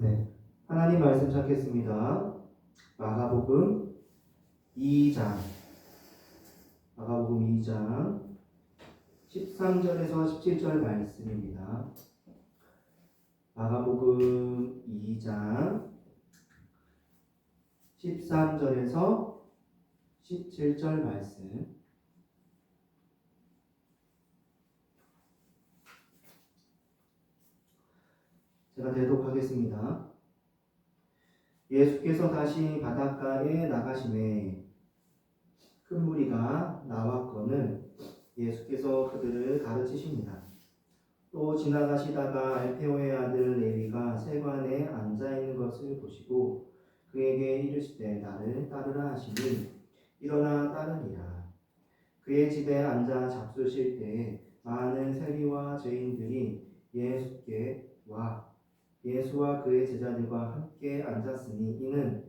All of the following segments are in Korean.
네, 하나님 말씀 찾겠습니다. 마가복음 2장, 마가복음 2장 13절에서 17절 말씀입니다. 마가복음 2장 13절에서 17절 말씀. 제가 대독하겠습니다. 예수께서 다시 바닷가에 나가시매 큰 무리가 나왔거늘 예수께서 그들을 가르치십니다. 또 지나가시다가 알페오의 아들 레위가 세관에 앉아 있는 것을 보시고 그에게 이르시되 나를 따르라 하시니 일어나 따르니라. 그의 집에 앉아 잡수실 때에 많은 세리와 죄인들이 예수께 와 예수와 그의 제자들과 함께 앉았으니 이는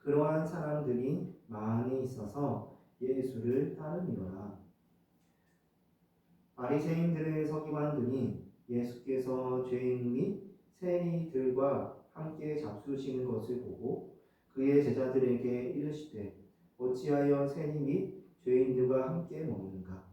그러한 사람들이 많이 있어서 예수를 따르니라. 바리새인들의 서기관들이 예수께서 죄인 및 세리들과 함께 잡수시는 것을 보고 그의 제자들에게 이르시되 어찌하여 세리 및 죄인들과 함께 먹는가?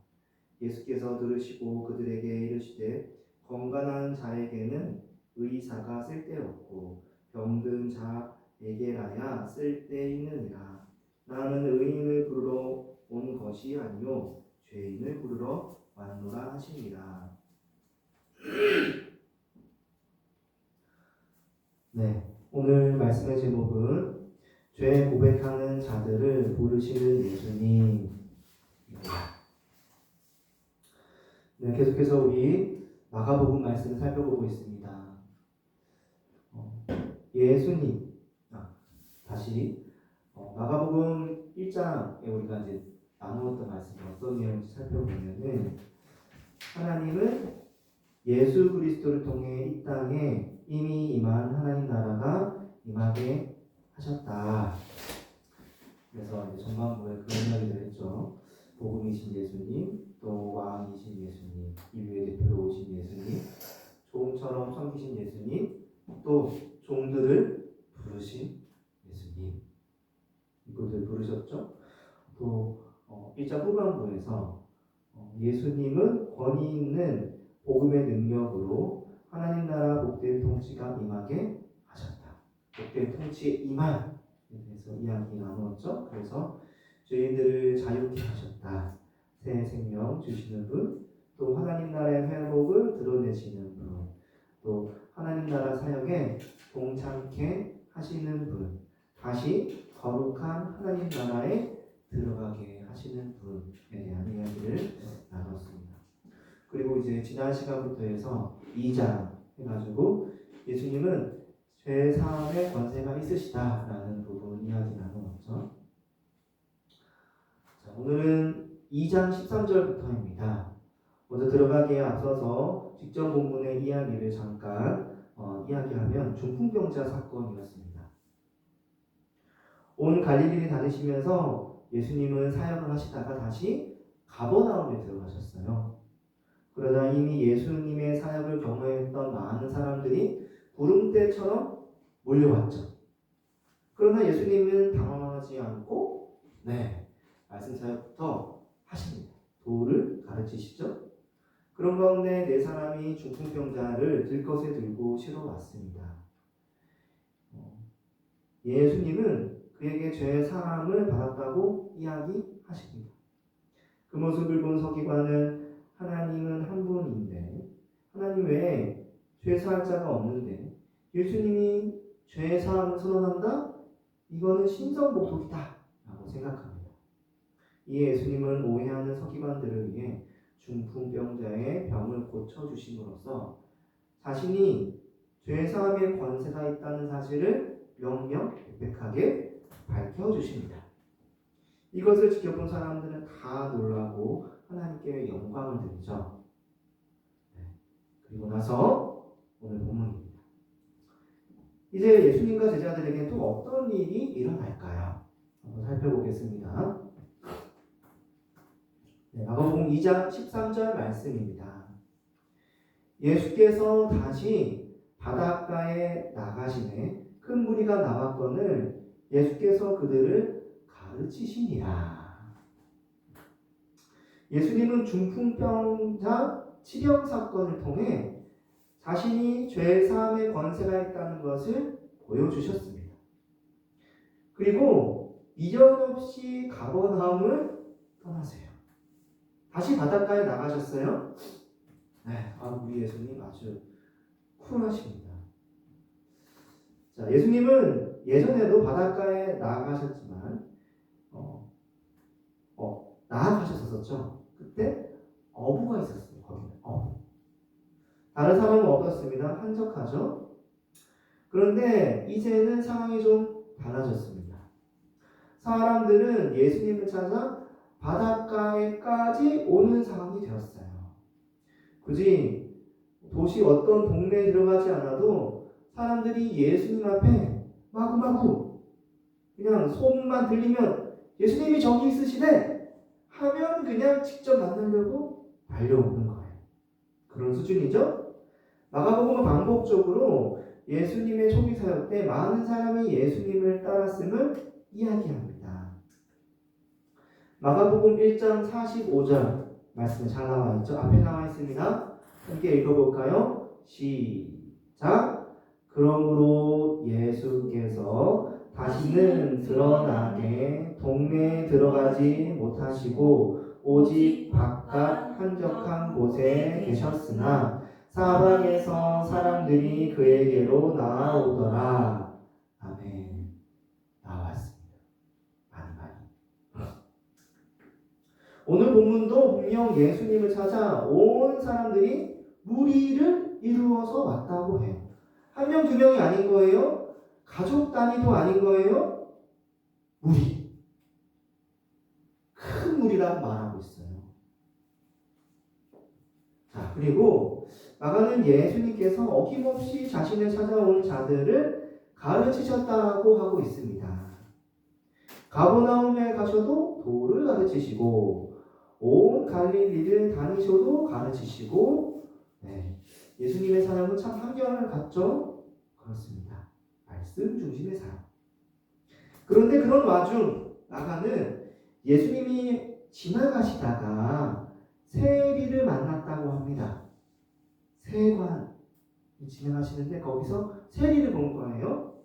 예수께서 들으시고 그들에게 이르시되 건강한 자에게는 의사가 쓸데없고 병든 자에게라야 쓸데있느니라. 나는 의인을 부르러 온 것이 아니요 죄인을 부르러 왔노라 하시니라. 네, 오늘 말씀의 제목은 죄 고백하는 자들을 부르시는 예수님. 네, 계속해서 우리 마가복음 말씀을 살펴보고 있습니다. 예수님, 다시 마가복음 1장에 우리가 이제 나누었던 말씀이 어떤 내용인지 살펴보면은 하나님은 예수 그리스도를 통해 이 땅에 이미 임한 하나님 나라가 임하게 하셨다. 그래서 이제 전반부에 그런 이야기를 했죠. 복음이신 예수님, 또 왕이신 예수님, 인류의 대표로 오신 예수님, 종처럼 섬기신 예수님, 또 종들을 부르신 예수님. 이분들 부르셨죠. 또 1장 후반부에서 예수님은 권위 있는 복음의 능력으로 하나님 나라 복된 통치가 임하게 하셨다. 복된 통치에 임한 그래서 이야기 나누었죠. 그래서 죄인들을 자유케 하셨다. 새 생명 주시는 분, 또 하나님 나라의 회복을 드러내시는 분, 또 하나님 나라 사역에 동참케 하시는 분, 다시 거룩한 하나님 나라에 들어가게 하시는 분에 대한 이야기를 나눴습니다. 그리고 이제 지난 시간부터 해서 2장 해가지고 예수님은 죄 사함의 권세가 있으시다라는 부분 이야기 나누었죠. 자, 오늘은 2장 13절부터입니다. 먼저 들어가기에 앞서서 직전 본문의 이야기를 잠깐 이야기하면 중풍병자 사건이었습니다. 온 갈릴리를 다니시면서 예수님은 사역을 하시다가 다시 가버나움에 들어가셨어요. 그러다 이미 예수님의 사역을 경험했던 많은 사람들이 구름대처럼 몰려왔죠. 그러나 예수님은 당황하지 않고 말씀 사역부터 하십니다. 도를 가르치시죠. 그런 가운데 네 사람이 중풍병자를 들것에 들고 실어 왔습니다. 예수님은 그에게 죄 사함을 받았다고 이야기하십니다. 그 모습을 본 서기관은 하나님은 한 분인데 하나님 외에 죄 사할 자가 없는데 예수님이 죄 사함을 선언한다? 이거는 신성모독이다 라고 생각합니다. 이에 예수님은 오해하는 서기관들을 위해 중풍병자의 병을 고쳐주심으로써 자신이 죄 사함의 권세가 있다는 사실을 명명백백하게 밝혀주십니다. 이것을 지켜본 사람들은 다 놀라고 하나님께 영광을 드리죠. 그리고 나서 오늘 본문입니다. 이제 예수님과 제자들에게 또 어떤 일이 일어날까요? 한번 살펴보겠습니다. 마가복음 2장 13절 말씀입니다. 예수께서 다시 바닷가에 나가시매 큰 무리가 나왔거늘 예수께서 그들을 가르치시니라. 예수님은 중풍병자 치병 사건을 통해 자신이 죄 사함의 권세가 있다는 것을 보여주셨습니다. 그리고 미련 없이 가버나움을 떠나세요. 다시 바닷가에 나가셨어요. 네, 우리 예수님 아주 쿨하십니다. 자, 예수님은 예전에도 바닷가에 나가셨지만 나아가셨었죠. 그때 어부가 있었어요. 거기는 어부. 다른 사람은 없었습니다. 한적하죠. 그런데 이제는 상황이 좀 달라졌습니다. 사람들은 예수님을 찾아 바닷가에까지 오는 상황이 되었어요. 굳이 도시 어떤 동네에 들어가지 않아도 사람들이 예수님 앞에 마구마구 그냥 소문만 들리면 예수님이 저기 있으시대 하면 그냥 직접 만나려고 달려오는 거예요. 그런 수준이죠. 마가복음은 반복적으로 예수님의 초기 사역 때 많은 사람이 예수님을 따랐음을 이야기합니다. 마가복음 1장 45절 말씀에 잘 나와 있죠. 앞에 나와 있습니다. 함께 읽어볼까요? 시작. 그러므로 예수께서 다시는 드러나게 동네에 들어가지 못하시고 오직 바깥 한적한 곳에 계셨으나 사방에서 사람들이 그에게로 나아오더라. 아멘. 나왔습니다. 많이. 오늘 본문도 분명 예수님을 찾아 온 사람들이 무리를 이루어서 왔다고 해요. 한 명, 두 명이 아닌 거예요. 가족 단위도 아닌 거예요. 무리. 큰 무리라고 말하고 있어요. 자, 그리고 마가는 예수님께서 어김없이 자신을 찾아온 자들을 가르치셨다고 하고 있습니다. 가버나움에 가셔도 도를 가르치시고 온 갈릴리를 다니셔도 가르치시고 예수님의 사역은 참 한결을 갖죠? 그렇습니다. 말씀 중심의 사역. 그런데 그런 와중 마가는 예수님이 지나가시다가 세리를 만났다고 합니다. 세관이 지나가시는데 거기서 세리를 본 거예요.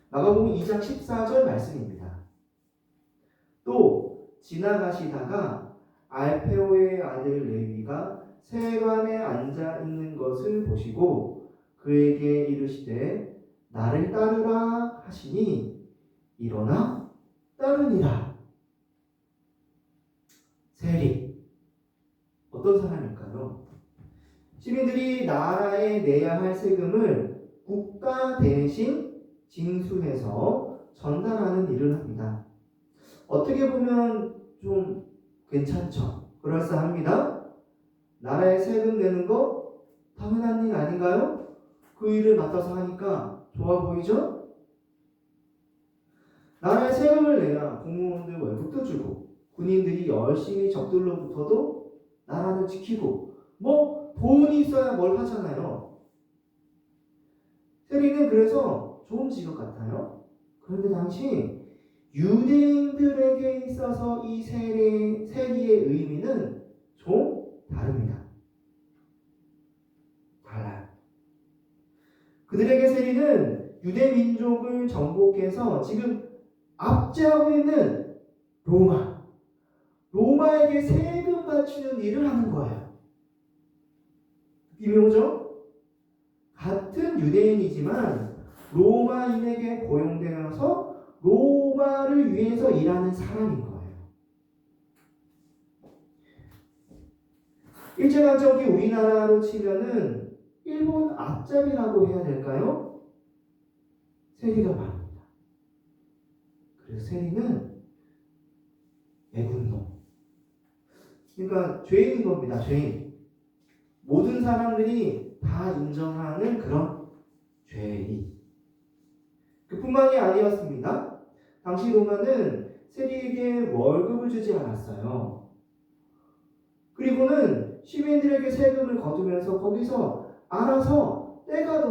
마가복음 2장 14절 말씀입니다. 또 지나가시다가 알페오의 아들 레위가 세관에 앉아 있는 것을 보시고 그에게 이르시되 나를 따르라 하시니 일어나 따르니라. 세리 어떤 사람일까요? 시민들이 나라에 내야 할 세금을 국가 대신 징수해서 전달하는 일을 합니다. 어떻게 보면 좀 괜찮죠? 그럴싸합니다. 나라에 세금 내는 거 당연한 일 아닌가요? 그 일을 맡아서 하니까 좋아 보이죠? 나라에 세금을 내야 공무원들 월급도 주고 군인들이 열심히 적들로부터도 나라를 지키고 돈이 있어야 뭘 하잖아요. 세리는 그래서 좋은 직업 같아요. 그런데 당시 유대인들에게 있어서 이 세리의 의미는 좀 다릅니다. 달라요. 그들에게 세리는 유대 민족을 정복해서 지금 압제하고 있는 로마에게 세금 바치는 일을 하는 거예요. 느낌이 오죠? 같은 유대인이지만 로마인에게 고용되어서 로마를 위해서 일하는 사람인 거예요. 일제강점기 우리나라로 치면은 일본 앞잡이라고 해야 될까요? 세리가 말합니다. 그래서 세리는 애군노. 그러니까 죄인인 겁니다. 죄인. 모든 사람들이 다 인정하는 그런 죄인. 그뿐만이 아니었습니다. 당시 로마는 세리에게 월급을 주지 않았어요. 그리고는 시민들에게 세금을 거두면서 거기서 알아서 때가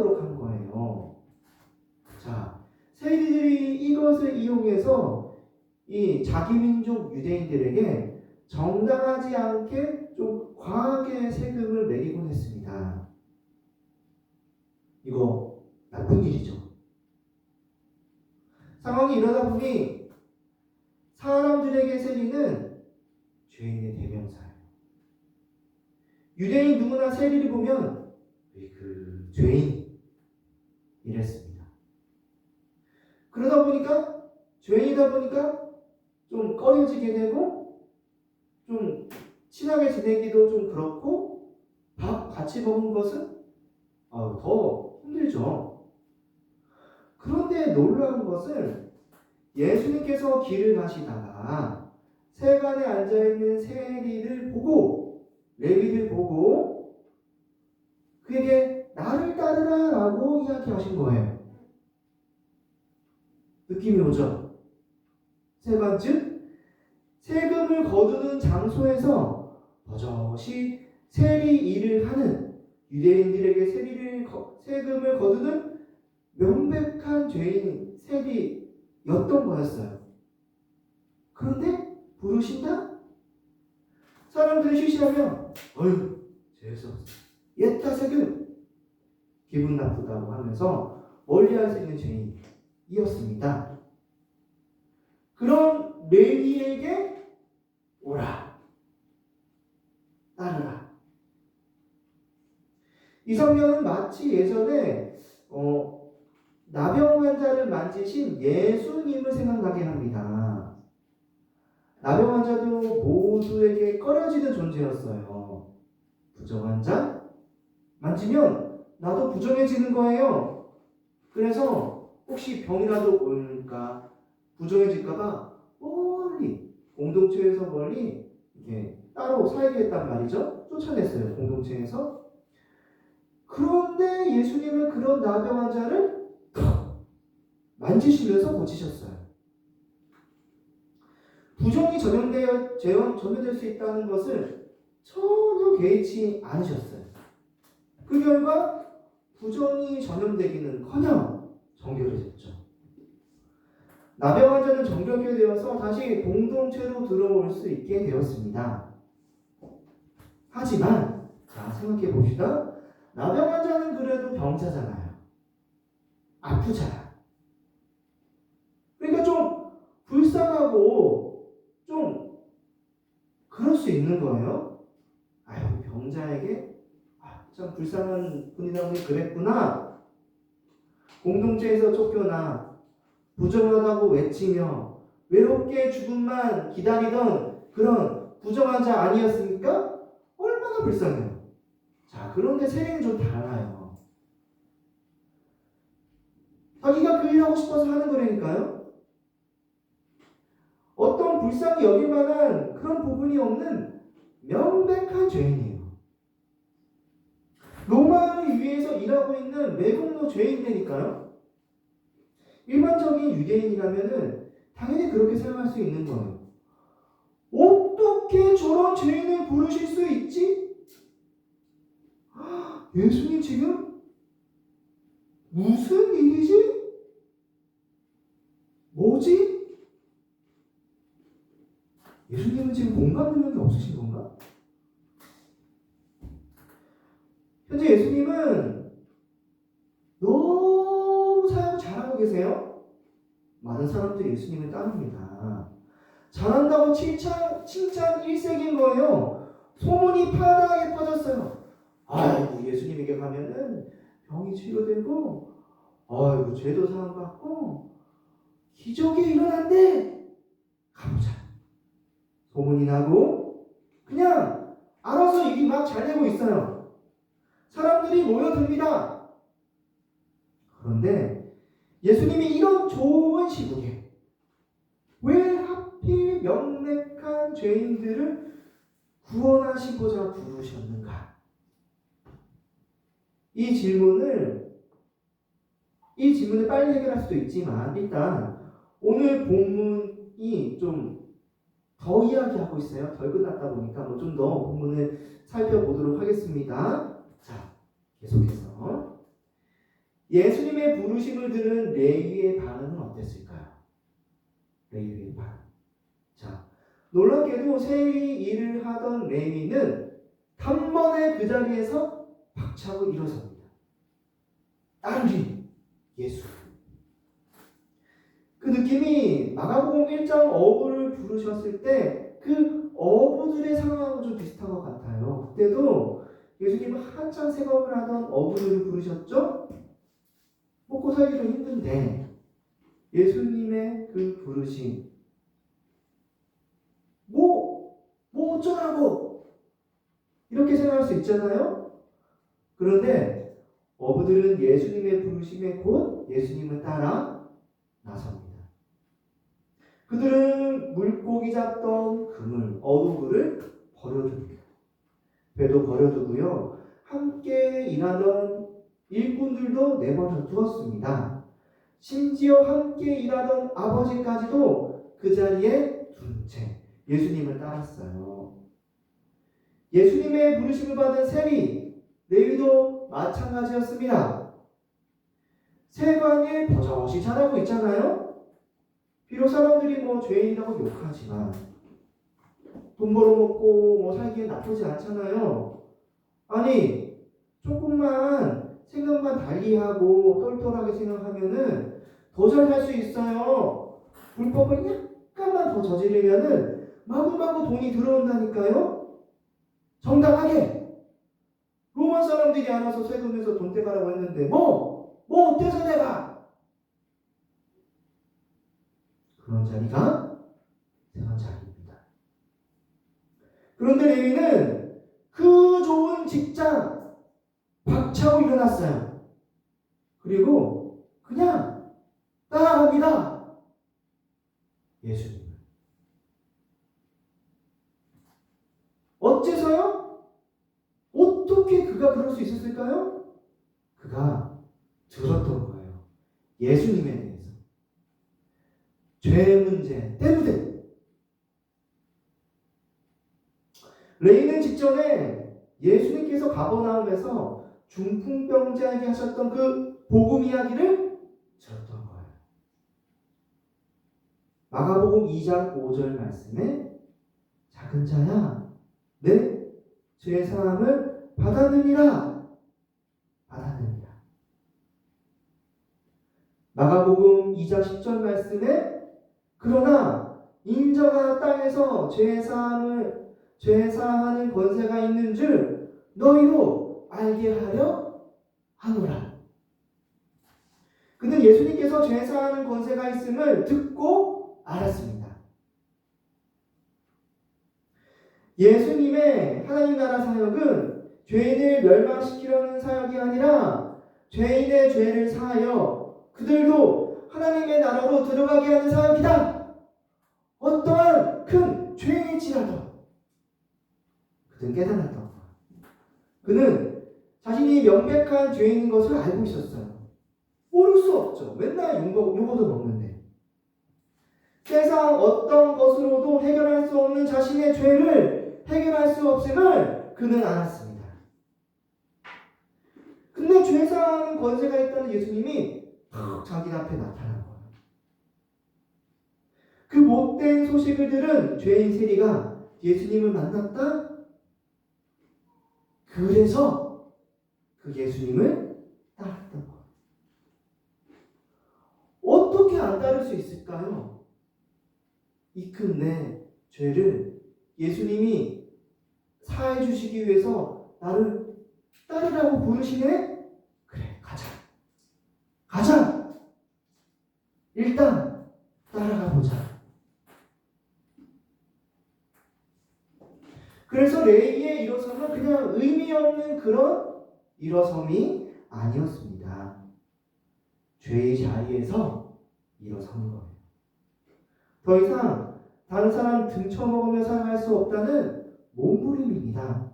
이것을 이용해서 이 자기 민족 유대인들에게 정당하지 않게 좀 과하게 세금을 매기곤 했습니다. 이거 나쁜 일이죠. 상황이 이러다 보니 사람들에게 세리는 죄인의 대명사예요. 유대인 누구나 세리를 보면 그 죄인 이랬습니다. 그러다 보니까 죄인이다 보니까 좀 꺼려지게 되고 좀 친하게 지내기도 좀 그렇고 밥 같이 먹는 것은 더 힘들죠. 그런데 놀라운 것은 예수님께서 길을 가시다가 세간에 앉아있는 세리를 보고 레위를 보고 그에게 나를 따르라 라고 이야기하신 거예요. 느낌이 오죠? 세관 즉 세금을 거두는 장소에서 버젓이 세리 일을 하는 유대인들에게 세금을 거두는 명백한 죄인 세리였던 거였어요. 그런데 부르신다? 사람들이 쉬쉬하면 어휴 재수없어 옛다 세금 기분 나쁘다고 하면서 멀리할 수 있는 죄인이었습니다. 그런 레위에게 오라 따르라. 이 성경은 마치 예전에 나병 환자를 만지신 예수님을 생각나게 합니다. 나병 환자도 모두에게 꺼려지는 존재였어요. 부정 환자 만지면 나도 부정해지는 거예요. 그래서 혹시 병이라도 올까 부정해질까봐 멀리 공동체에서 멀리 이렇게 따로 살게 했단 말이죠. 쫓아냈어요. 공동체에서. 그런데 예수님은 그런 나병 환자를 만지시면서 고치셨어요. 부정이 전염될 수 있다는 것을 전혀 개의치 않으셨어요. 그 결과 부정이 전염되기는커녕 정결해졌죠. 나병 환자는 정결케 되어서 다시 공동체로 들어올 수 있게 되었습니다. 하지만 자 생각해 봅시다. 나병 환자는 그래도 병자잖아요. 아프잖아요. 그러니까 좀 불쌍하고 좀 그럴 수 있는 거예요. 아유 병자에게 참 불쌍한 분이다 보니 그랬구나. 공동체에서 쫓겨나 부정하다고 외치며 외롭게 죽음만 기다리던 그런 부정한 자 아니었습니까? 얼마나 불쌍해요. 자, 그런데 세례는 좀 달라요. 자기가 그 일을 하고 싶어서 하는 거라니까요. 어떤 불쌍히 여길 만한 그런 부분이 없는 명백한 죄인이에요. 로마를 위해서 일하고 있는 매국노 죄인이니까요. 일반적인 유대인이라면은 당연히 그렇게 생각할 수 있는 거예요. 어떻게 저런 죄인을 부르실 수 있지? 예수님 지금 무슨 일이지? 뭐지? 예수님은 지금 공감 능력이 없으신 건가? 현재 예수님은 너무 사역 잘하고 계세요. 많은 사람들이 예수님을 따릅니다. 잘한다고 칭찬 일색인 거예요. 소문이 파다하게 퍼졌어요. 아이고 예수님에게 가면은 병이 치료되고 아이고 죄도 사함받고 기적이 일어난대. 가보자. 소문이 나고 그냥 알아서 일이 막 잘 되고 있어요. 사람들이 모여듭니다. 그런데 예수님이 이런 좋은 시국에 왜 하필 명백한 죄인들을 구원하시고자 부르셨는가? 이 질문을 빨리 해결할 수도 있지만 일단 오늘 본문이 좀 더 이야기하고 있어요. 덜 끝났다 보니까 좀 더 본문을 살펴보도록 하겠습니다. 자, 계속해서 예수님의 부르심을 들은 레위의 반응은 어땠을까요? 레위의 반. 자, 놀랍게도 세리 일을 하던 레위는 단번에 그 자리에서 박차고 일어섭니다. 따르리 예수. 그 느낌이 마가복음 1장 어부를 부르셨을 때 그 어부들의 상황하고 좀 비슷한 것 같아요. 그때도 예수님은 한창 생업을 하던 어부들을 부르셨죠? 먹고 살기도 힘든데 예수님의 그 부르심 뭐 어쩌라고 이렇게 생각할 수 있잖아요. 그런데 어부들은 예수님의 부르심에 곧 예수님을 따라 나섭니다. 그들은 물고기 잡던 그물, 어부를 버려둡니다. 배도 버려두고요. 함께 일하던 일꾼들도 내버려 두었습니다. 심지어 함께 일하던 아버지까지도 그 자리에 둔 채 예수님을 따랐어요. 예수님의 부르심을 받은 세리, 레위도 마찬가지였습니다. 세관일 버젓이 잘하고 있잖아요. 비록 사람들이 죄인이라고 욕하지만 돈 벌어먹고 살기엔 나쁘지 않잖아요. 아니 조금만 생각만 달리하고 똘똘하게 생각하면은 더 잘 살 수 있어요. 불법을 약간만 더 저지르면은 마구마구 돈이 들어온다니까요. 정당하게 로마 사람들이 알아서 세금에서 돈 떼가라고 했는데 뭐 어때서 내가 그런 자리가 대한 자리입니다. 그런데 레위는 그 좋은 직장 박차고 일어났어요. 그리고 그냥 따라갑니다. 예수님을. 어째서요? 어떻게 그가 그럴 수 있었을까요? 그가 들었던 거예요. 예수님에 대해서. 죄 문제 때문에. 레위는 직전에 예수님께서 가버나움에서 중풍병자에게 하셨던 그 복음 이야기를 들었던 거예요. 마가복음 2장 5절 말씀에 작은 자야 내 죄 사함을 받았느니라. 마가복음 2장 10절 말씀에 그러나 인자가 땅에서 죄 사하는 권세가 있는 줄 너희로 알게 하려 하노라. 그는 예수님께서 죄 사하는 권세가 있음을 듣고 알았습니다. 예수님의 하나님 나라 사역은 죄인을 멸망시키려는 사역이 아니라 죄인의 죄를 사하여 그들도 하나님의 나라로 들어가게 하는 사역이다. 어떠한 큰 죄인일지라도 그는 깨달았던 거예요. 그는 자신이 명백한 죄인인 것을 알고 있었어요. 모를 수 없죠. 맨날 용어도 먹는데. 세상 어떤 것으로도 해결할 수 없는 자신의 죄를 해결할 수 없음을 그는 알았습니다. 근데 죄 사하는 권세가 있다는 예수님이 자기 앞에 나타난 거예요. 그 못된 소식을 들은 죄인 세리가 예수님을 만났다? 그래서 그 예수님을 따랐던 거예요. 어떻게 안 따를 수 있을까요? 이 큰 내 죄를 예수님이 사해 주시기 위해서 나를 따르라고 부르시네? 그래, 가자. 일단 따라가 보자. 그래서 레위의 일어섬은 그냥 의미 없는 그런 일어섬이 아니었습니다. 죄의 자리에서 일어서는 거예요. 더 이상 다른 사람 등쳐먹으며 살아갈 수 없다는 몸부림입니다.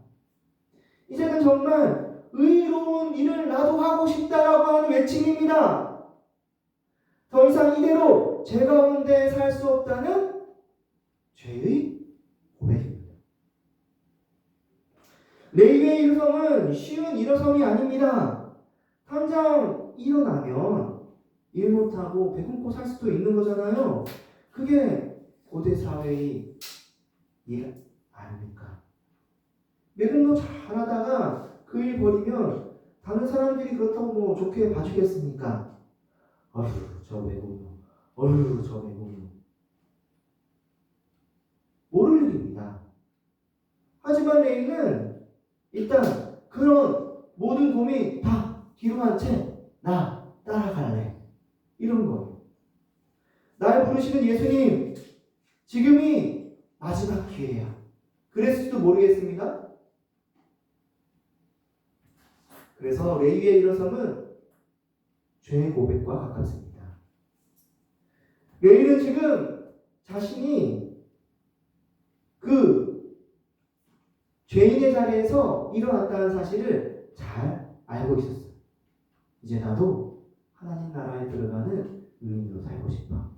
이제는 정말 의로운 일을 나도 하고 싶다라고 하는 외침입니다. 더 이상 이대로 죄 가운데 살 수 없다는 죄의 고백입니다. 레위의 일어섬은 쉬운 일어섬이 아닙니다. 당장 일어나면 일 못하고 배고프고 살 수도 있는 거잖아요. 그게 고대 사회의 일 아닙니까? 매듭로 잘하다가 그 일 버리면 다른 사람들이 그렇다고 뭐 좋게 봐주겠습니까? 어휴, 저 외국인, 어휴, 저 외국인. 모를 일입니다. 하지만 레이는 일단 그런 모든 고민 다 뒤로 한 채 나 따라갈래. 이런 거예요. 날 부르시는 예수님, 지금이 마지막 기회야. 그랬을지도 모르겠습니다. 그래서 레위의 일어섬은 죄의 고백과 가깝습니다. 레위는 지금 자신이 그 죄인의 자리에서 일어났다는 사실을 잘 알고 있었어요. 이제 나도 하나님 나라에 들어가는 의인으로 살고 싶어.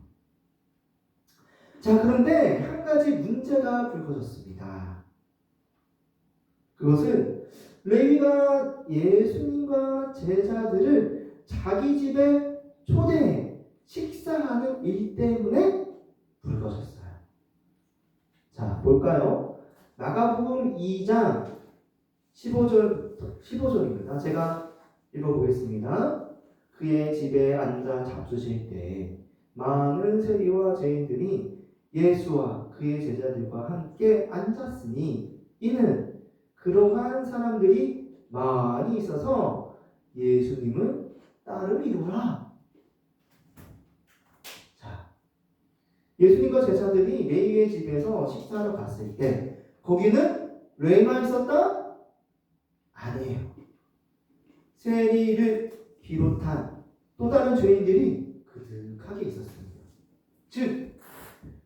자, 그런데 한 가지 문제가 불거졌습니다. 그것은 레위가 예수님과 제자들을 자기 집에 초대해 식사하는 일 때문에 불거졌어요. 자, 볼까요? 마가복음 2장 15절입니다. 제가 읽어보겠습니다. 그의 집에 앉아 잡수실 때 많은 세리와 죄인들이 예수와 그의 제자들과 함께 앉았으니 이는 그러한 사람들이 많이 있어서 예수님은 따르리로라. 자, 예수님과 제자들이 레위의 집에서 식사하러 갔을 때 거기는 레위만 있었다? 아니에요. 세리를 비롯한 또 다른 죄인들이 그득하게 있었습니다. 즉,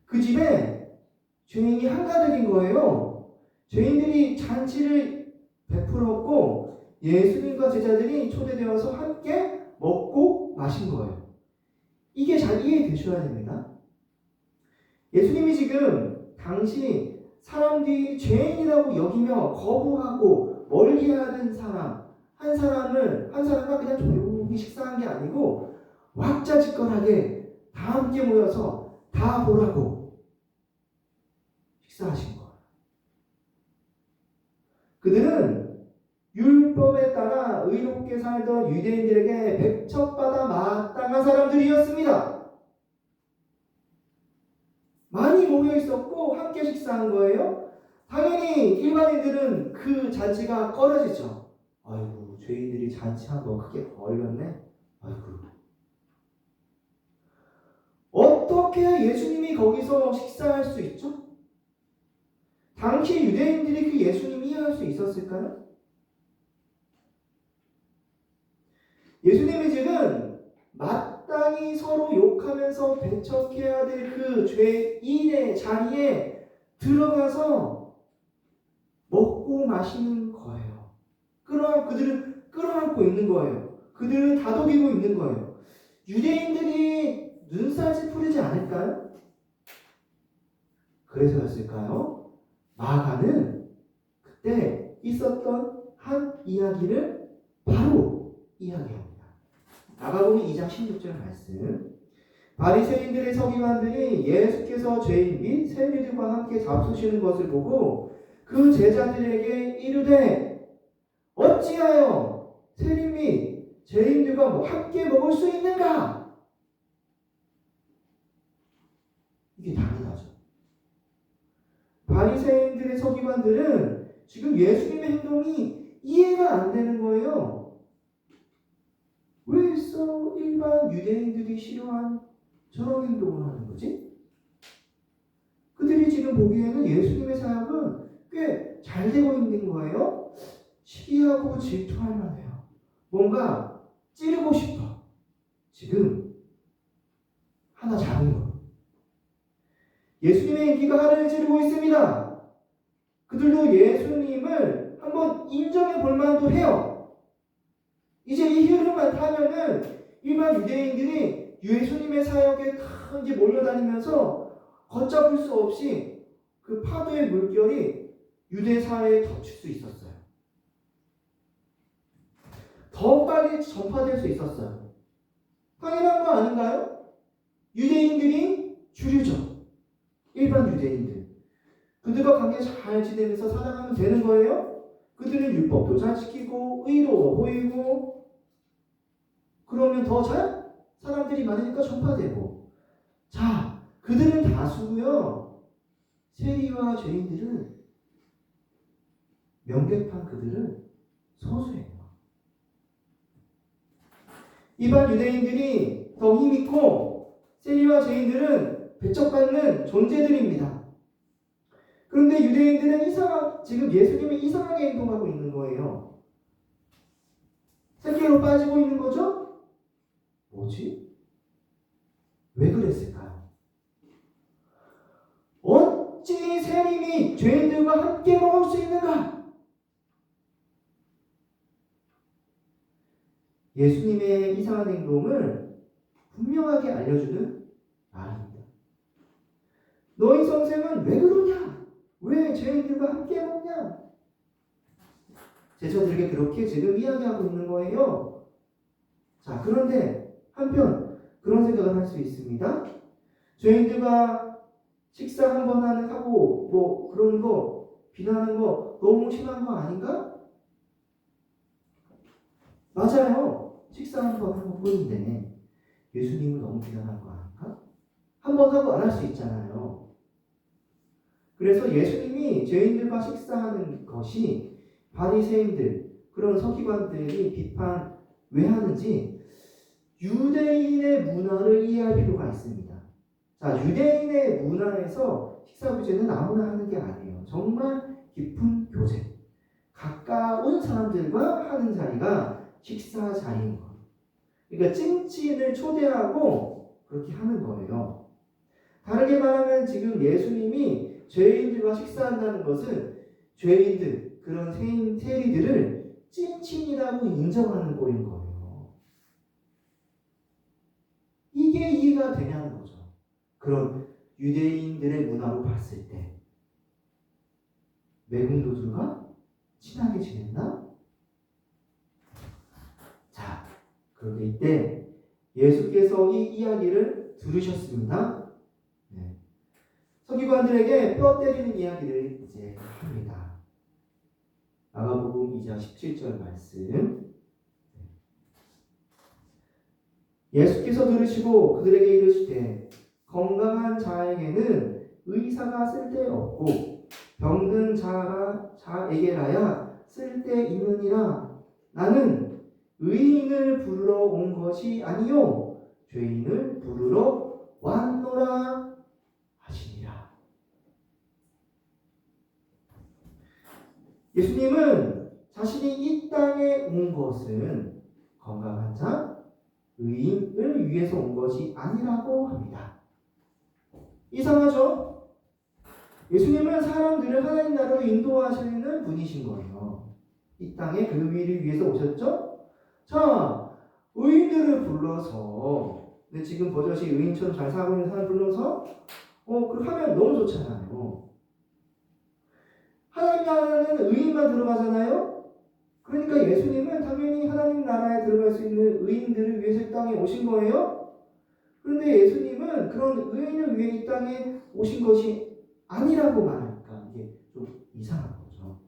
그 집에 죄인이 한가득인 거예요. 죄인들이 잔치를 베풀었고 예수님과 제자들이 초대되어서 함께 먹고 마신 거예요. 이게 잘 이해되셔야 됩니다. 예수님이 지금 당시 사람들이 죄인이라고 여기며 거부하고 멀리하는 사람 한 사람과 그냥 조용히 식사한 게 아니고 왁자지껄하게 다 함께 모여서 다 보라고 식사하신 거예요. 그들은 율법에 따라 의롭게 살던 유대인들에게 배척받아 마땅한 사람들이었습니다. 많이 모여 있었고 함께 식사한 거예요. 당연히 일반인들은 그 잔치가 꺼려지죠. 아이고, 죄인들이 잔치 한번 크게 걸렸네. 아이고. 어떻게 예수님이 거기서 식사할 수 있죠? 당시 유대인들이 그 예수님 이해할 수 있었을까요? 예수님이 지금 마땅히 서로 욕하면서 배척해야 될 그 죄인의 자리에 들어가서 먹고 마시는 거예요. 그들을 끌어안고 있는 거예요. 그들을 다독이고 있는 거예요. 유대인들이 눈살 찌푸리지 않을까요? 그래서였을까요? 마가는 그때 있었던 한 이야기를 바로 이야기합니다. 마가복음 2장 16절 말씀. 바리새인들의 서기관들이 예수께서 죄인 및 세리들과 함께 잡수시는 것을 보고 그 제자들에게 이르되 어찌하여 세리 및 죄인들과 함께 먹을 수 있는가? 이게 당연하죠. 바리새인들의 서기관들은 지금 예수님의 행동이 이해가 안 되는 거예요. 왜 일반 유대인들이 싫어한 저런 행동을 하는 거지? 그들이 지금 보기에는 예수님의 사역은 꽤 잘 되고 있는 거예요. 시기하고 질투할 만해요. 뭔가 찌르고 싶어. 지금 하나 잡은 거. 예수님의 인기가 하늘을 찌르고 있습니다. 그들도 예수님을 한번 인정해 볼 만도 해요. 이제 이 흐름만 타면은 일반 유대인들이 예수님의 사역에 다 이제 몰려다니면서 걷잡을 수 없이 그 파도의 물결이 유대 사회에 덮칠 수 있었어요. 더 빨리 전파될 수 있었어요. 당연한 거 아닌가요? 유대인들이 주류죠. 일반 유대인들. 그들과 관계 잘 지내면서 살아가면 되는 거예요? 그들은 율법도 잘 지키고 의로워 보이고 그러면 더 잘 사람들이 많으니까 전파되고. 자, 그들은 다수고요. 세리와 죄인들은 명백한 그들은 소수예요. 일반 유대인들이 더 힘있고 세리와 죄인들은 배척받는 존재들입니다. 그런데 유대인들은 지금 예수님이 이상하게 행동하고 있는 거예요. 세계로 빠지고 있는 거죠? 뭐지? 왜 그랬을까요? 어찌 세리이 죄인들과 함께 먹을 수 있는가? 예수님의 이상한 행동을 분명하게 알려주는 말입니다. 너희 선생은 왜 그러냐? 왜 죄인들과 함께 먹냐? 제자들에게 그렇게 지금 이야기하고 있는 거예요. 자, 그런데 한편 그런 생각을 할 수 있습니다. 죄인들과 식사 한번 하고 뭐 그런 거 비난하는 거 너무 심한 거 아닌가? 맞아요. 식사 한번 한 것뿐인데 예수님은 너무 비난한 거 아닌가? 한 번 하고 안 할 수 있잖아요. 그래서 예수님이 죄인들과 식사하는 것이 바리새인들 그런 서기관들이 비판 왜 하는지 유대인의 문화를 이해할 필요가 있습니다. 자, 유대인의 문화에서 식사 교제는 아무나 하는 게 아니에요. 정말 깊은 교제. 가까운 사람들과 하는 자리가 식사 자리인 거예요. 그러니까 찐친을 초대하고 그렇게 하는 거예요. 다르게 말하면 지금 예수님이 죄인들과 식사한다는 것은 죄인들, 그런 세리들을 찐친이라고 인정하는 꼴인 거예요. 이게 이해가 되냐는 거죠. 그런 유대인들의 문화로 봤을 때 외국노들과 친하게 지냈나? 자, 그런데 이때 예수께서 이 이야기를 들으셨습니다. 네. 서기관들에게 뼈 때리는 이야기를 이제 합니다. 마가복음 2장 17절 말씀. 예수께서 들으시고 그들에게 이르시되 건강한 자에게는 의사가 쓸데없고 병든 자에게라야 쓸데있느니라. 나는 의인을 부르러 온 것이 아니요 죄인을 부르러 왔노라 하시니라. 예수님은 자신이 이 땅에 온 것은 건강한 자, 의인을 위해서 온 것이 아니라고 합니다. 이상하죠? 예수님은 사람들을 하나님 나라로 인도하시는 분이신 거예요. 이 땅에 그 의를 위해서 오셨죠? 자, 의인들을 불러서 지금 버젓이 의인처럼 잘 살고 있는 사람 불러서 그렇게 하면 너무 좋잖아요. 하나님 나라는 의인만 들어가잖아요. 그러니까 예수님은 당연히 하나님 나라에 들어갈 수 있는 의인들을 위해서 이 땅에 오신 거예요. 그런데 예수님은 그런 의인을 위해 이 땅에 오신 것이 아니라고 말하니까 이게 좀 이상한 거죠.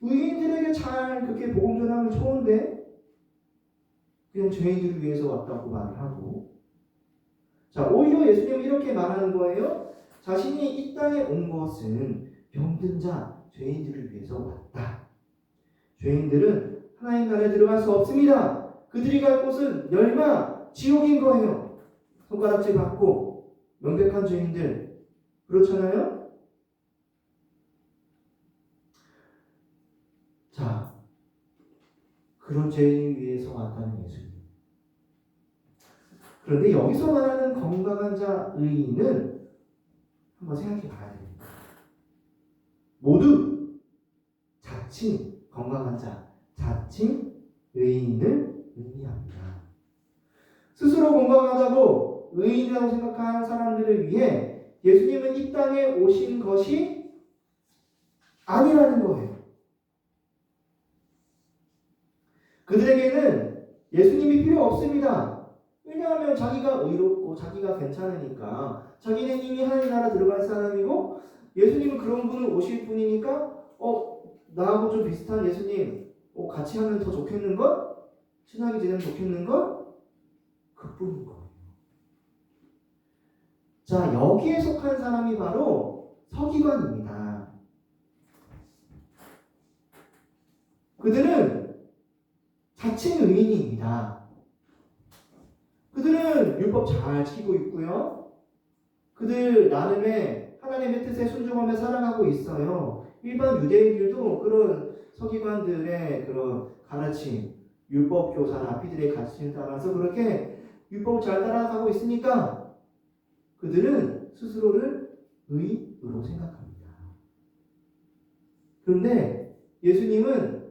의인들에게 잘 그렇게 복음 전하면 좋은데 그냥 죄인들을 위해서 왔다고 말을 하고, 자, 오히려 예수님은 이렇게 말하는 거예요. 자신이 이 땅에 온 것은 병든 자, 죄인들을 위해서 왔다. 죄인들은 하나님 나라에 들어갈 수 없습니다. 그들이 갈 곳은 멸망, 지옥인 거예요. 손가락질 받고 명백한 죄인들, 그렇잖아요? 자, 그런 죄인을 위해서 왔다는 예수님. 그런데 여기서 말하는 건강한 자, 의인은 한번 생각해 봐야 됩니다. 모두 자칭 건강한 자, 자칭 의인을 의미합니다. 스스로 건강하다고 의인이라고 생각하는 사람들을 위해 예수님은 이 땅에 오신 것이 아니라는 거예요. 그들에게는 예수님이 필요 없습니다. 왜냐하면 자기가 의롭고 자기가 괜찮으니까 자기는 이미 하나님 나라 들어갈 사람이고 예수님은 그런 분을 오실 분이니까 나하고 좀 비슷한 예수님 같이 하면 더 좋겠는걸? 친하게 지내면 좋겠는걸? 그뿐인 거예요. 자, 여기에 속한 사람이 바로 서기관입니다. 그들은 자칭 의인입니다. 그들은 율법 잘 지키고 있고요. 그들 나름의 하나님의 뜻에 순종하며 살아가고 있어요. 일반 유대인들도 그런 서기관들의 그런 가르침, 율법 교사, 라피들의 가르침에 따라서 그렇게 율법을 잘 따라가고 있으니까 그들은 스스로를 의인으로 생각합니다. 그런데 예수님은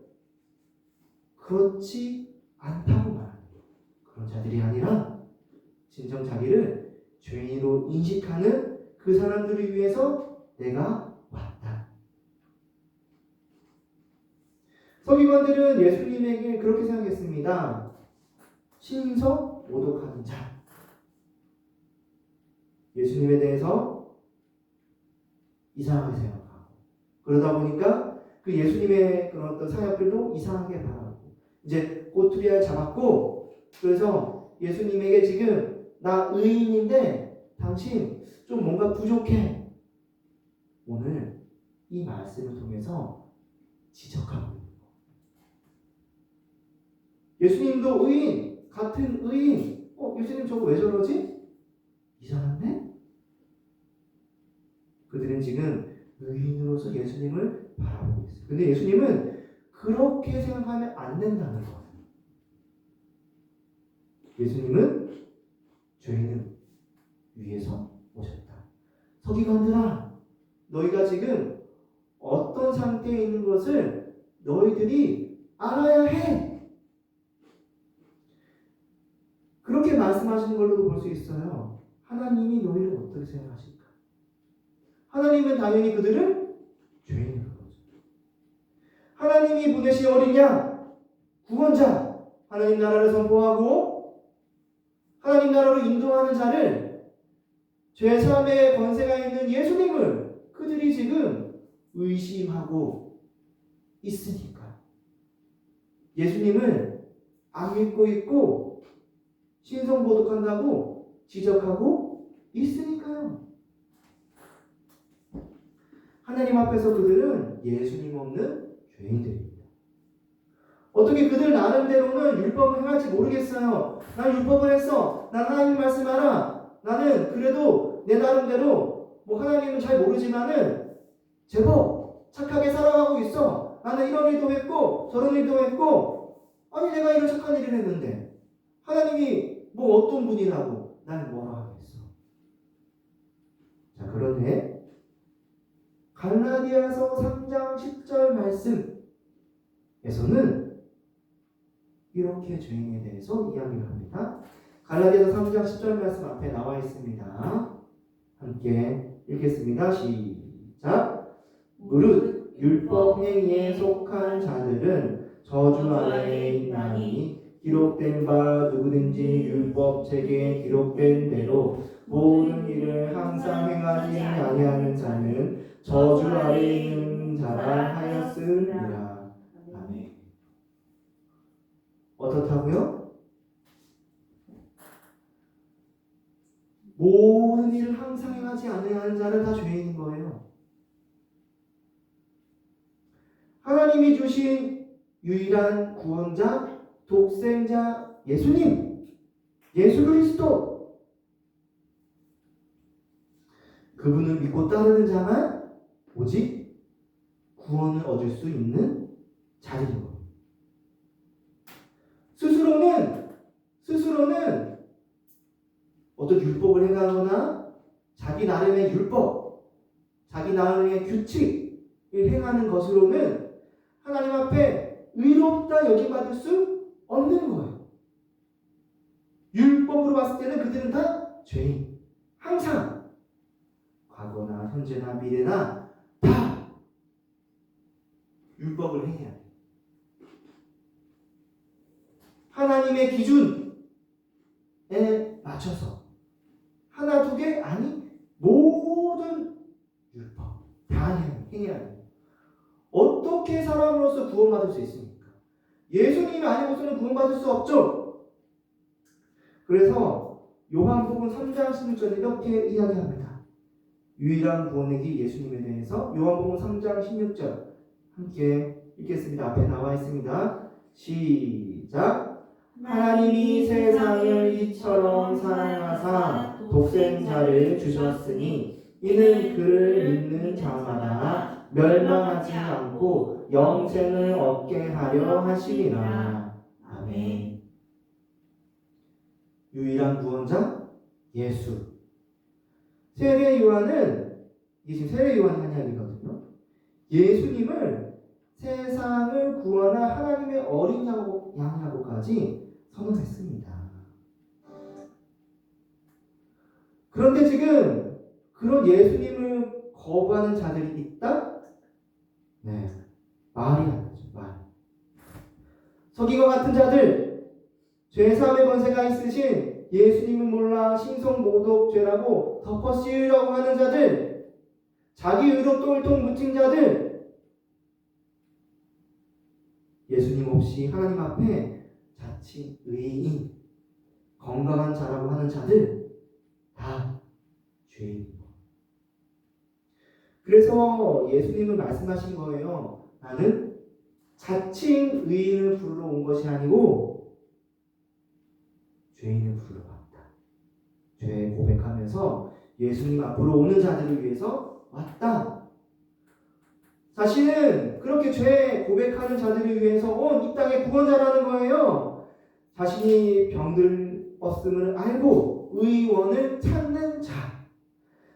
그렇지 않다고 말합니다. 그런 자들이 아니라 진정 자기를 죄인으로 인식하는 그 사람들을 위해서 내가 왔다. 서기관들은 예수님에게 그렇게 생각했습니다. 신성 모독하는 자. 예수님에 대해서 이상하게 생각하고 그러다 보니까 그 예수님의 그런 어떤 사역들도 이상하게 바라고 이제 꼬투리를 잡았고 그래서 예수님에게 지금 나 의인인데 당신 좀 뭔가 부족해. 오늘 이 말씀을 통해서 지적하고 있는 거예요. 예수님도 의인, 같은 의인. 예수님 저거 왜 저러지? 이상한데? 그들은 지금 의인으로서 예수님을 바라보고 있어요. 근데 예수님은 그렇게 생각하면 안 된다는 거예요. 예수님은 죄인을 위해서 오셨다. 서기관들아, 너희가 지금 어떤 상태에 있는 것을 너희들이 알아야 해. 그렇게 말씀하시는 걸로도 볼 수 있어요. 하나님이 너희를 어떻게 생각하실까? 하나님은 당연히 그들을 죄인으로 보죠. 하나님이 보내신 어린 양, 구원자, 하나님 나라를 선포하고 하나님 나라로 인도하는 자를 죄사함의 권세가 있는 예수님을 그들이 지금 의심하고 있으니까 예수님을 안 믿고 있고 신성보독한다고 지적하고 있으니까요. 하나님 앞에서 그들은 예수님 없는 죄인들입니다. 어떻게 그들 나름대로는 율법을 행할지 모르겠어요. 난 율법을 했어. 난 하나님 말씀 알아. 나는 그래도 내 나름대로 하나님은 잘 모르지만은 제법 착하게 살아가고 있어. 나는 이런 일도 했고 저런 일도 했고 아니 내가 이런 착한 일을 했는데 하나님이 어떤 분이라고 난 뭐라 하겠어. 자, 그런데 갈라디아서 3장 10절 말씀에서는 이렇게 죄인에 대해서 이야기를 합니다. 갈라디아서 3장 10절 말씀 앞에 나와 있습니다. 함께 읽겠습니다. 시작. 무릇 율법 행위에 속한 자들은 저주 아래에 있나니 기록된 바 누구든지 율법 책에 기록된 대로 모든 일을 항상 행하지 아니하는 자는 저주 아래에 있는 자라 하였으리라. 아멘. 어떻다고요? 모든 일을 항상 행하지 아니하는 자는 다 죄인인 거예요. 하나님이 주신 유일한 구원자, 독생자 예수님, 예수 그리스도, 그분을 믿고 따르는 자만 오직 구원을 얻을 수 있는 자들인 겁니다. 스스로는 어떤 율법을 행하거나 자기 나름의 율법, 자기 나름의 규칙을 행하는 것으로는 하나님 앞에 의롭다 여김받을 수 없는 거예요. 율법으로 봤을 때는 그들은 다 죄인. 항상 과거나 현재나 미래나 다 율법을 행해야 돼요. 하나님의 기준에 맞춰서 하나 두 개 아니 모든 율법 다 행해야 돼요. 어떻게 사람으로서 구원받을 수 있습니까? 예수님이 아니고서는 구원받을 수 없죠. 그래서 요한복음 3장 16절에 이렇게 이야기합니다. 유일한 구원의 예수님에 대해서 요한복음 3장 16절 함께 읽겠습니다. 앞에 나와 있습니다. 시작. 하나님이 세상을 이처럼 사랑하사 독생자를 주셨으니 이는 그를 믿는 자마다 멸망하지 않고 영생을 얻게 하려 하시리라. 아멘. 유일한 구원자 예수. 세례 요한은 이게 지금 세례 요한이 한 이야기거든요. 예수님을 세상을 구원할 하나님의 어린 양이라고까지 선언했습니다. 그런데 지금 그런 예수님을 거부하는 자들이 있다? 네, 말이 안 되죠. 말. 서기관 같은 자들, 죄사함의 권세가 있으신 예수님은 몰라 신성모독죄라고 덮어 씌우려고 하는 자들, 자기 의로 똘똘 묻힌 자들, 예수님 없이 하나님 앞에 자칭 의인, 건강한 자라고 하는 자들 다 죄인입니다. 그래서 예수님은 말씀하신 거예요. 나는 자칭 의인을 불러온 것이 아니고 죄인을 불러왔다. 죄 고백하면서 예수님 앞으로 오는 자들을 위해서 왔다. 자신은 그렇게 죄 고백하는 자들을 위해서 온 이 땅의 구원자라는 거예요. 자신이 병들었음을 알고 의원을 찾는 자,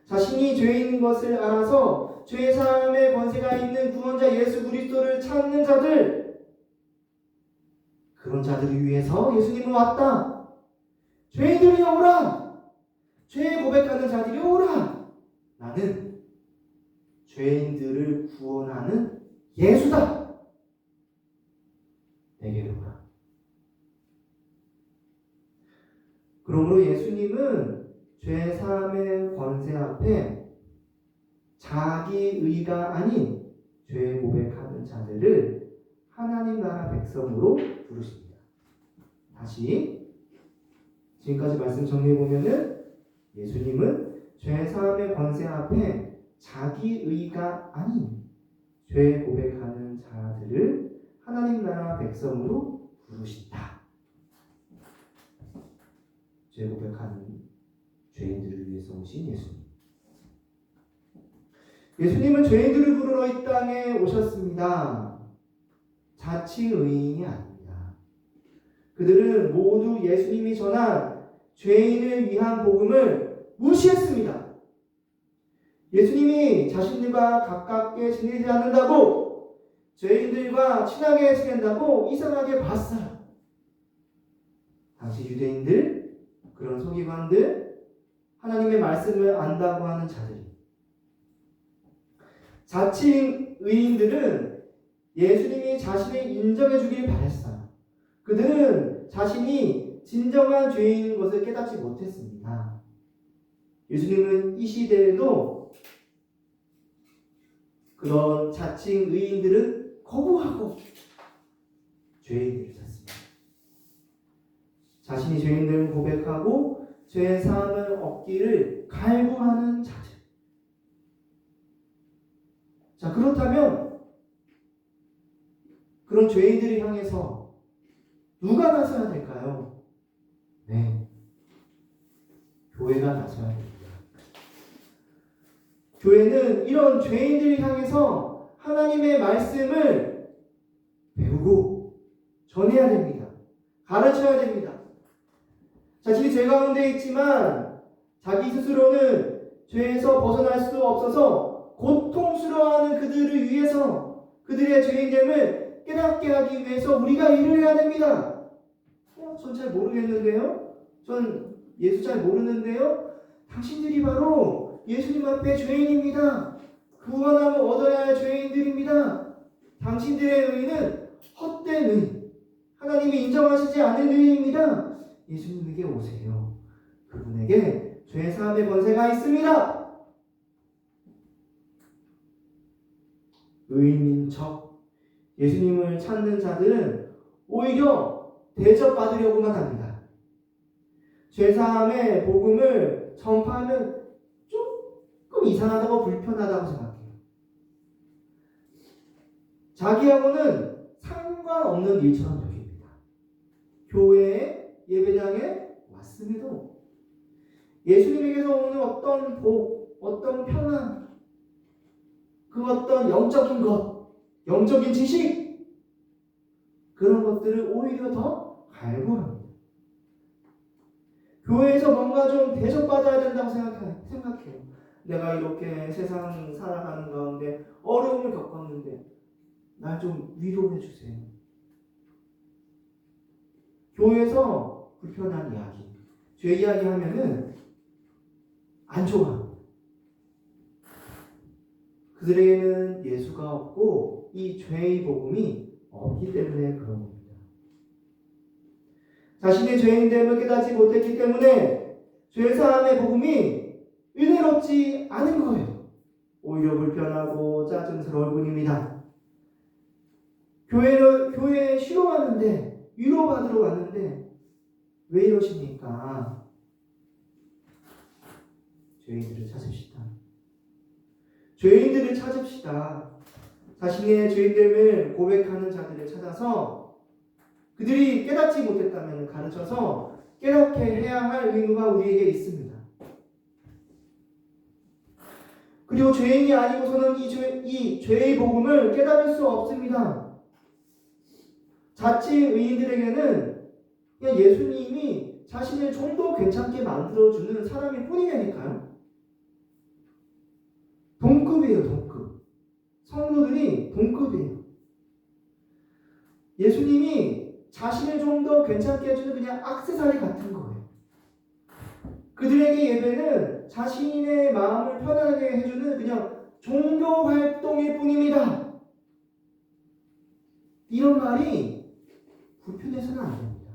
자신이 죄인인 것을 알아서 죄사함의 권세가 있는 구원자 예수 그리스도를 찾는 자들, 그런 자들을 위해서 예수님은 왔다. 죄인들이 오라. 죄 고백하는 자들이 오라. 나는 죄인들을 구원하는 예수다. 내게로 오라. 그러므로 예수님은 죄사함의 권세 앞에 자기 의가 아닌 죄 고백하는 자들을 하나님 나라 백성으로 부르십니다. 다시 지금까지 말씀 정리해 보면은 예수님은 죄사함의 권세 앞에 자기 의가 아닌 죄 고백하는 자들을 하나님 나라 백성으로 부르신다. 죄 고백하는 죄인들을 위해서 오신 예수님. 예수님은 죄인들을 부르러 이 땅에 오셨습니다. 자칭 의인이 아닙니다. 그들은 모두 예수님이 전한 죄인을 위한 복음을 무시했습니다. 예수님이 자신들과 가깝게 지내지 않는다고, 죄인들과 친하게 지낸다고 이상하게 봤어요. 당시 유대인들, 그런 서기관들, 하나님의 말씀을 안다고 하는 자들이, 자칭 의인들은 예수님이 자신을 인정해 주길 바랬어요. 그들은 자신이 진정한 죄인인 것을 깨닫지 못했습니다. 예수님은 이 시대에도 그런 자칭 의인들은 거부하고 죄인들을 찾습니다. 자신이 죄인들을 고백하고 죄 사함을 얻기를 갈구하는 자들. 자, 그렇다면 그런 죄인들을 향해서 누가 나서야 될까요? 네, 교회가 나서야 됩니다. 교회는 이런 죄인들을 향해서 하나님의 말씀을 배우고 전해야 됩니다. 가르쳐야 됩니다. 자신이 죄 가운데 있지만 자기 스스로는 죄에서 벗어날 수 없어서 고통스러워하는 그들을 위해서, 그들의 죄인됨을 깨닫게 하기 위해서 우리가 일을 해야 됩니다. 전 잘 모르겠는데요? 전 예수 잘 모르는데요? 당신들이 바로 예수님 앞에 죄인입니다. 구원함을 얻어야 할 죄인들입니다. 당신들의 의는 헛된 의, 하나님이 인정하시지 않는 의입니다. 예수님에게 오세요. 그분에게 죄사함의 권세가 있습니다. 의인인 척 예수님을 찾는 자들은 오히려 대접받으려고만 합니다. 죄사함의 복음을 전파하면 조금 이상하다고 불편하다고 생각해요. 자기하고는 상관없는 일처럼 여깁니다. 교회에 예배당에 왔음에도 예수님에게서 오는 어떤 복, 어떤 평안, 그 어떤 영적인 것, 영적인 지식, 그런 것들을 오히려 더 갈구합니다. 교회에서 뭔가 좀 대접받아야 된다고 생각해요. 내가 이렇게 세상 살아가는 가운데 어려움을 겪었는데 날 좀 위로해 주세요. 교회에서 불편한 이야기, 죄 이야기 하면은 안 좋아합니다. 그들에게는 예수가 없고 이 죄의 복음이 없기 때문에 그런 겁니다. 자신의 죄인됨을 깨닫지 못했기 때문에 죄사함의 복음이 은혜롭지 않은 거예요. 오히려 불편하고 짜증스러울 뿐입니다. 교회에 쉬러 왔는데, 위로받으러 왔는데 왜 이러십니까? 죄인들을 찾읍시다. 죄인들을 찾읍시다. 자신의 죄인됨을 고백하는 자들을 찾아서 그들이 깨닫지 못했다면 가르쳐서 깨닫게 해야 할 의무가 우리에게 있습니다. 그리고 죄인이 아니고서는 이 죄의 복음을 깨달을 수 없습니다. 자칫 의인들에게는 그냥 예수님이 자신을 좀 더 괜찮게 만들어주는 사람일 뿐이냐니까요. 동급이에요, 동급. 성도들이 동급이에요. 예수님이 자신을 좀 더 괜찮게 해주는 그냥 액세서리 같은 거예요. 그들에게 예배는 자신의 마음을 편안하게 해주는 그냥 종교 활동일 뿐입니다. 이런 말이 불편해서는 안 됩니다.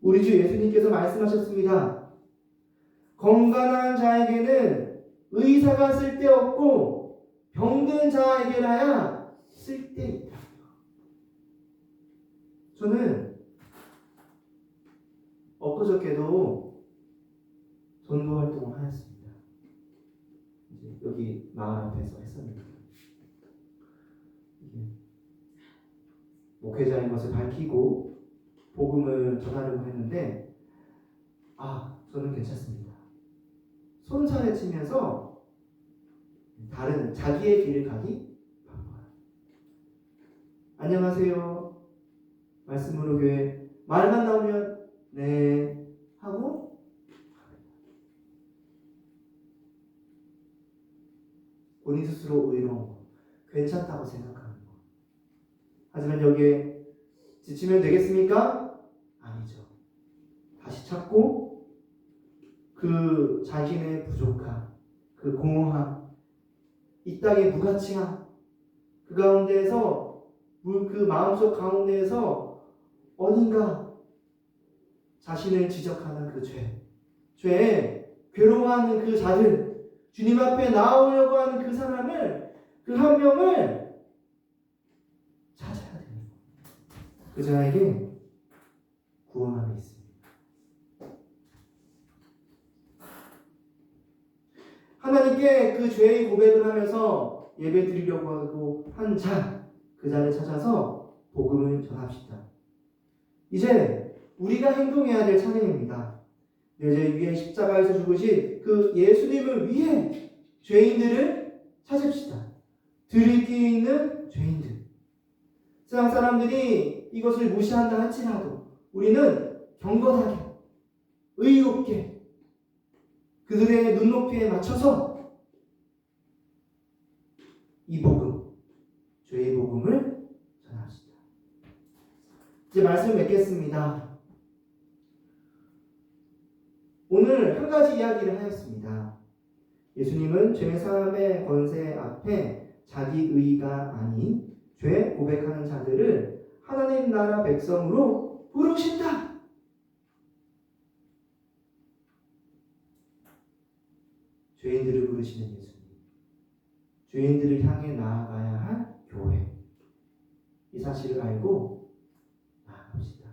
우리 주 예수님께서 말씀하셨습니다. 건강한 자에게는 의사가 쓸데없고 병든 자에게라야 쓸데있다. 저는 엊그저께도 전도 활동을 하였습니다. 이제 여기 마을 앞에서 했었는데 목회자인 것을 밝히고 복음을 전하려고 했는데 저는 괜찮습니다. 손살에 치면서 다른 자기의 길을 가기 바빠요. 안녕하세요. 말씀으로 교회 말만 나오면 네 하고 본인 스스로 의로운 거, 괜찮다고 생각하는 거. 하지만 여기에 지치면 되겠습니까? 아니죠. 다시 찾고 그 자신의 부족함, 그 공허함, 이 땅의 무가치함, 그 가운데에서 그 마음속 가운데에서 어딘가 자신을 지적하는 그 죄에 괴로워하는 그 자들, 주님 앞에 나오려고 하는 그 사람을, 그 한 명을 찾아야 돼요. 그 자에게 구원함이 있습니다. 하나님께 그 죄의 고백을 하면서 예배 드리려고 하고 한 자, 그 자를 찾아서 복음을 전합시다. 이제 우리가 행동해야 될 차례입니다. 이제 위에 십자가에서 죽으신 그 예수님을 위해 죄인들을 찾읍시다. 들기 있는 죄인들. 세상 사람들이 이것을 무시한다 할지라도 우리는 경건하게, 의롭게 그들의 눈높이에 맞춰서 이 복음, 죄의 복음을 전합시다. 이제 말씀을 맺겠습니다. 오늘 한 가지 이야기를 하였습니다. 예수님은 죄 사함의 권세 앞에 자기 의가 아닌 죄 고백하는 자들을 하나님 나라 백성으로 부르신다. 죄인들을 부르시는 예수님, 죄인들을 향해 나아가야 할 교회, 이 사실을 알고 나아갑시다.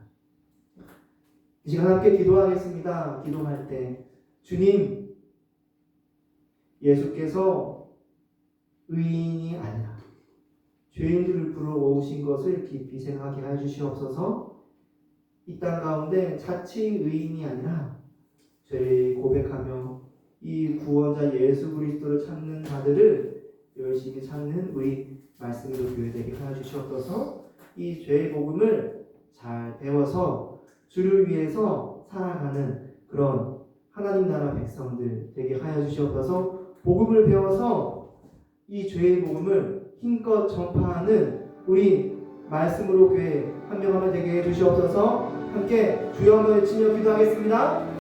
이 시간 함께 기도하겠습니다. 기도할 때 주님, 예수께서 의인이 아니라 죄인들을 불러오신 것을 깊이 생각하게 해주시옵소서. 이 땅 가운데 자칭 의인이 아니라 죄 고백하며 이 구원자 예수 그리스도를 찾는 자들을 열심히 찾는 우리 말씀으로 교회되게 하여 주시옵소서. 이 죄의 복음을 잘 배워서 주를 위해서 살아가는 그런 하나님 나라 백성들 되게 하여 주시옵소서. 복음을 배워서 이 죄의 복음을 힘껏 전파하는 우리 말씀으로 교회 한 명 한 명 되게 해 주시옵소서. 함께 주여 한번 외치며 기도하겠습니다.